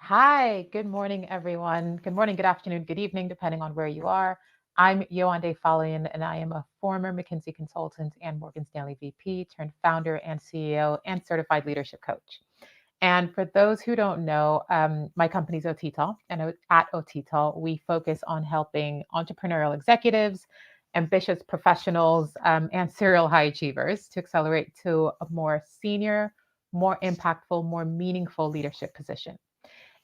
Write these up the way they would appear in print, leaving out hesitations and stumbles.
Hi, good morning, everyone. Good morning, good afternoon, good evening, depending on where you are. I'm Yoande Falian, and I am a former McKinsey consultant and Morgan Stanley VP turned founder and CEO and certified leadership coach. And for those who don't know, my company's Otital, and at Otital, we focus on helping entrepreneurial executives, ambitious professionals, and serial high achievers to accelerate to a more senior, more impactful, more meaningful leadership position.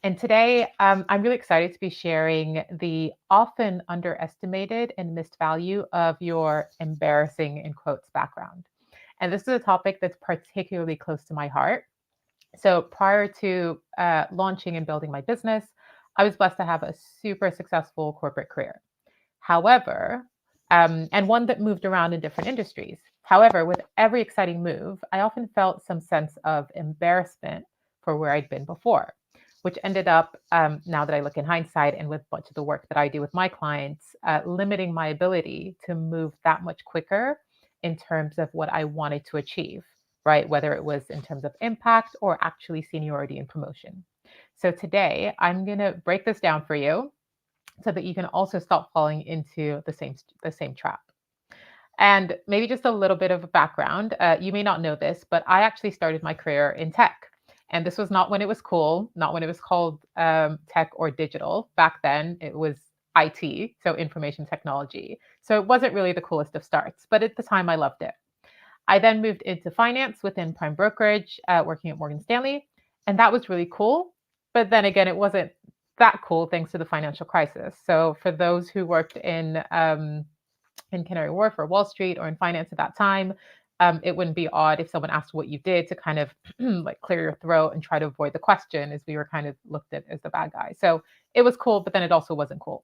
And today, I'm really excited to be sharing the often underestimated and missed value of your embarrassing, in quotes, background. And this is a topic that's particularly close to my heart. So, prior to launching and building my business, I was blessed to have a super successful corporate career. However, and one that moved around in different industries. However, with every exciting move, I often felt some sense of embarrassment for where I'd been before, which ended up, now that I look in hindsight and with much of the work that I do with my clients, limiting my ability to move that much quicker in terms of what I wanted to achieve, right? Whether it was in terms of impact or actually seniority and promotion. So today, I'm going to break this down for you so that you can also stop falling into the same trap. And maybe just a little bit of a background. You may not know this, but I actually started my career in tech. And this was not when it was cool, not when it was called tech or digital. Back then, it was IT, so information technology. So it wasn't really the coolest of starts, but at the time, I loved it. I then moved into finance within prime brokerage, working at Morgan Stanley. And that was really cool. But then again, it wasn't that cool thanks to the financial crisis. So for those who worked in Canary Wharf or Wall Street or in finance at that time, it wouldn't be odd if someone asked what you did to kind of like clear your throat and try to avoid the question, as we were kind of looked at as the bad guy. So it was cool, but then it also wasn't cool.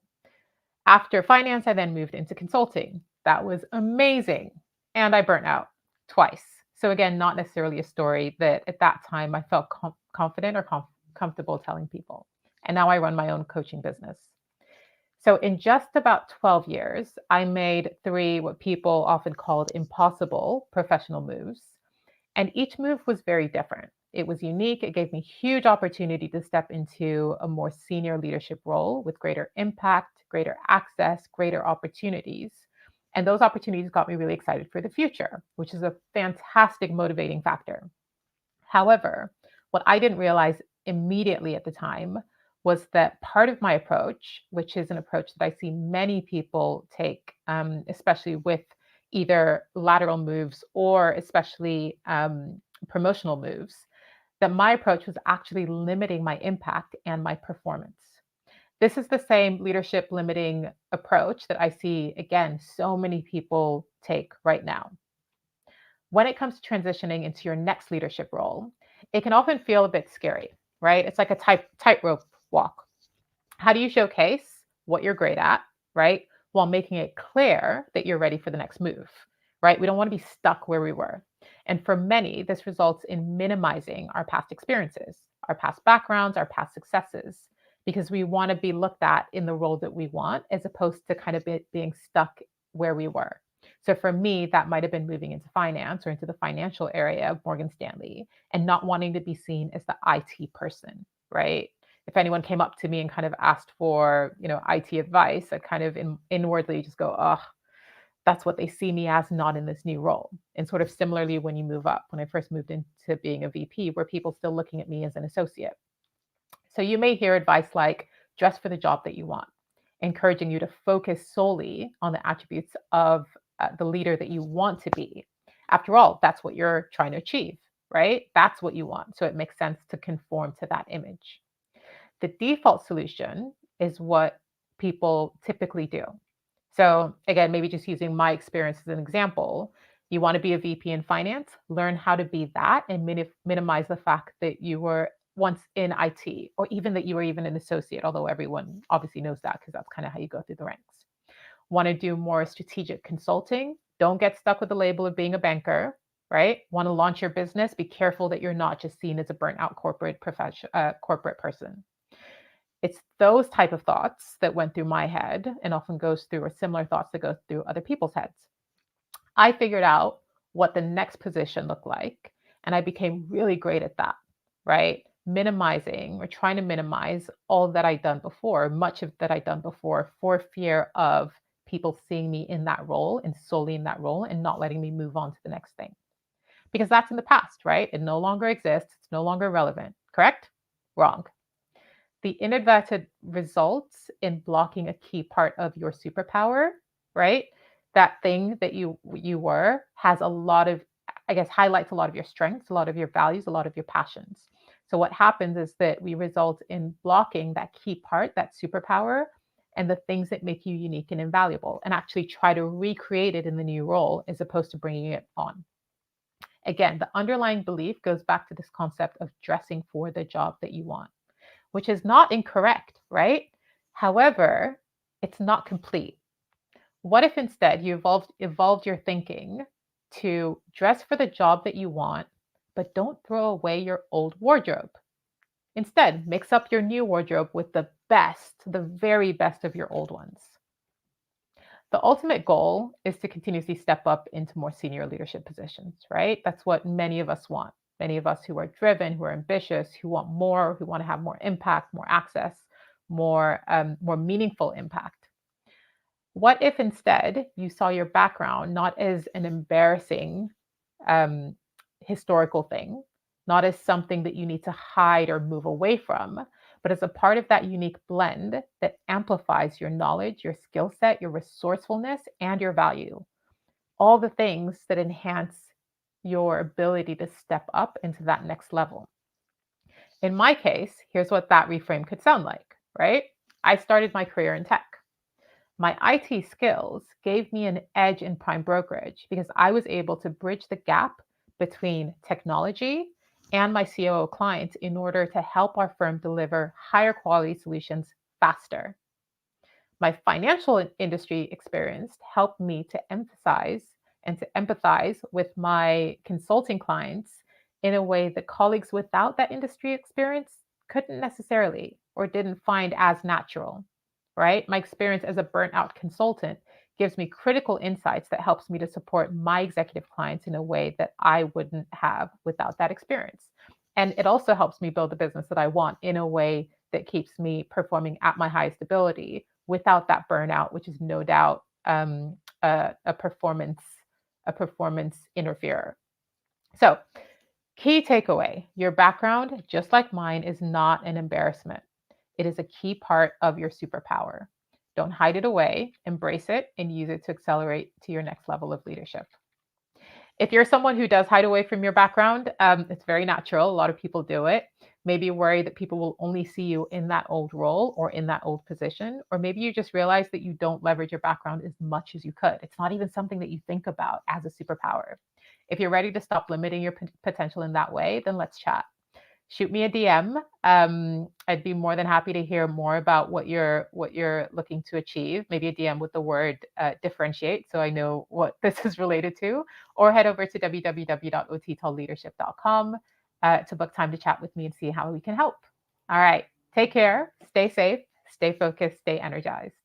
After finance, I then moved into consulting. That was amazing. And I burnt out twice. So, again, not necessarily a story that at that time I felt confident or comfortable telling people. And now I run my own coaching business. So, in just about 12 years, I made three what people often called impossible professional moves. And each move was very different. It was unique. It gave me huge opportunity to step into a more senior leadership role with greater impact, greater access, greater opportunities. And those opportunities got me really excited for the future, which is a fantastic motivating factor. However, what I didn't realize immediately at the time was that part of my approach, which is an approach that I see many people take, especially with either lateral moves or especially promotional moves, that my approach was actually limiting my impact and my performance. This is the same leadership limiting approach that I see, again, so many people take right now. When it comes to transitioning into your next leadership role, it can often feel a bit scary, right? It's like a tightrope walk. How do you showcase what you're great at, right? While making it clear that you're ready for the next move, right? We don't want to be stuck where we were. And for many, this results in minimizing our past experiences, our past backgrounds, our past successes, because we want to be looked at in the role that we want, as opposed to kind of being stuck where we were. So for me, that might have been moving into finance or into the financial area of Morgan Stanley and not wanting to be seen as the IT person, right? If anyone came up to me and kind of asked for, IT advice, I'd kind of inwardly just go, oh, that's what they see me as, not in this new role. And sort of similarly, when you move up, when I first moved into being a VP, were people still looking at me as an associate? So you may hear advice like dress for the job that you want, encouraging you to focus solely on the attributes of the leader that you want to be. After all, that's what you're trying to achieve, right? That's what you want. So it makes sense to conform to that image. The default solution is what people typically do. So, again, maybe just using my experience as an example, you want to be a VP in finance, learn how to be that and minimize the fact that you were once in IT or even that you were even an associate, although everyone obviously knows that because that's kind of how you go through the ranks. Want to do more strategic consulting? Don't get stuck with the label of being a banker, right? Want to launch your business? Be careful that you're not just seen as a burnt out corporate person. It's those type of thoughts that went through my head and often goes through or similar thoughts that go through other people's heads. I figured out what the next position looked like and I became really great at that, right? minimizing or trying to minimize all that I'd done before, much of that I'd done before, for fear of people seeing me in that role and solely in that role and not letting me move on to the next thing. Because that's in the past, right? It no longer exists. It's no longer relevant. Correct? Wrong. The inadvertent results in blocking a key part of your superpower, right? That thing that you were has a lot of, I guess, highlights a lot of your strengths, a lot of your values, a lot of your passions. So what happens is that we result in blocking that key part, that superpower, and the things that make you unique and invaluable, and actually try to recreate it in the new role as opposed to bringing it on. Again, the underlying belief goes back to this concept of dressing for the job that you want, which is not incorrect, right? However, it's not complete. What if instead you evolved your thinking to dress for the job that you want, but don't throw away your old wardrobe? Instead, mix up your new wardrobe with the best, the very best of your old ones. The ultimate goal is to continuously step up into more senior leadership positions, right? That's what many of us want. Many of us who are driven, who are ambitious, who want more, who want to have more impact, more access, more meaningful impact. What if instead you saw your background not as an embarrassing um, historical thing, not as something that you need to hide or move away from, but as a part of that unique blend that amplifies your knowledge, your skill set, your resourcefulness, and your value? All the things that enhance your ability to step up into that next level. In my case, here's what that reframe could sound like, right? I started my career in tech. My IT skills gave me an edge in prime brokerage because I was able to bridge the gap between technology and my COO clients in order to help our firm deliver higher quality solutions faster. My financial industry experience helped me to emphasize and to empathize with my consulting clients in a way that colleagues without that industry experience couldn't necessarily or didn't find as natural, right? My experience as a burnt out consultant gives me critical insights that helps me to support my executive clients in a way that I wouldn't have without that experience. And it also helps me build the business that I want in a way that keeps me performing at my highest ability without that burnout, which is no doubt a performance interferer. So, key takeaway: your background, just like mine, is not an embarrassment. It is a key part of your superpower. Don't hide it away, embrace it, and use it to accelerate to your next level of leadership. If you're someone who does hide away from your background, it's very natural. A lot of people do it. Maybe you're worried that people will only see you in that old role or in that old position. Or maybe you just realize that you don't leverage your background as much as you could. It's not even something that you think about as a superpower. If you're ready to stop limiting your potential in that way, then let's chat. Shoot me a DM. I'd be more than happy to hear more about what you're looking to achieve. Maybe a DM with the word differentiate, so I know what this is related to. Or head over to www.ottalleadership.com to book time to chat with me and see how we can help. All right, take care, stay safe, stay focused, stay energized.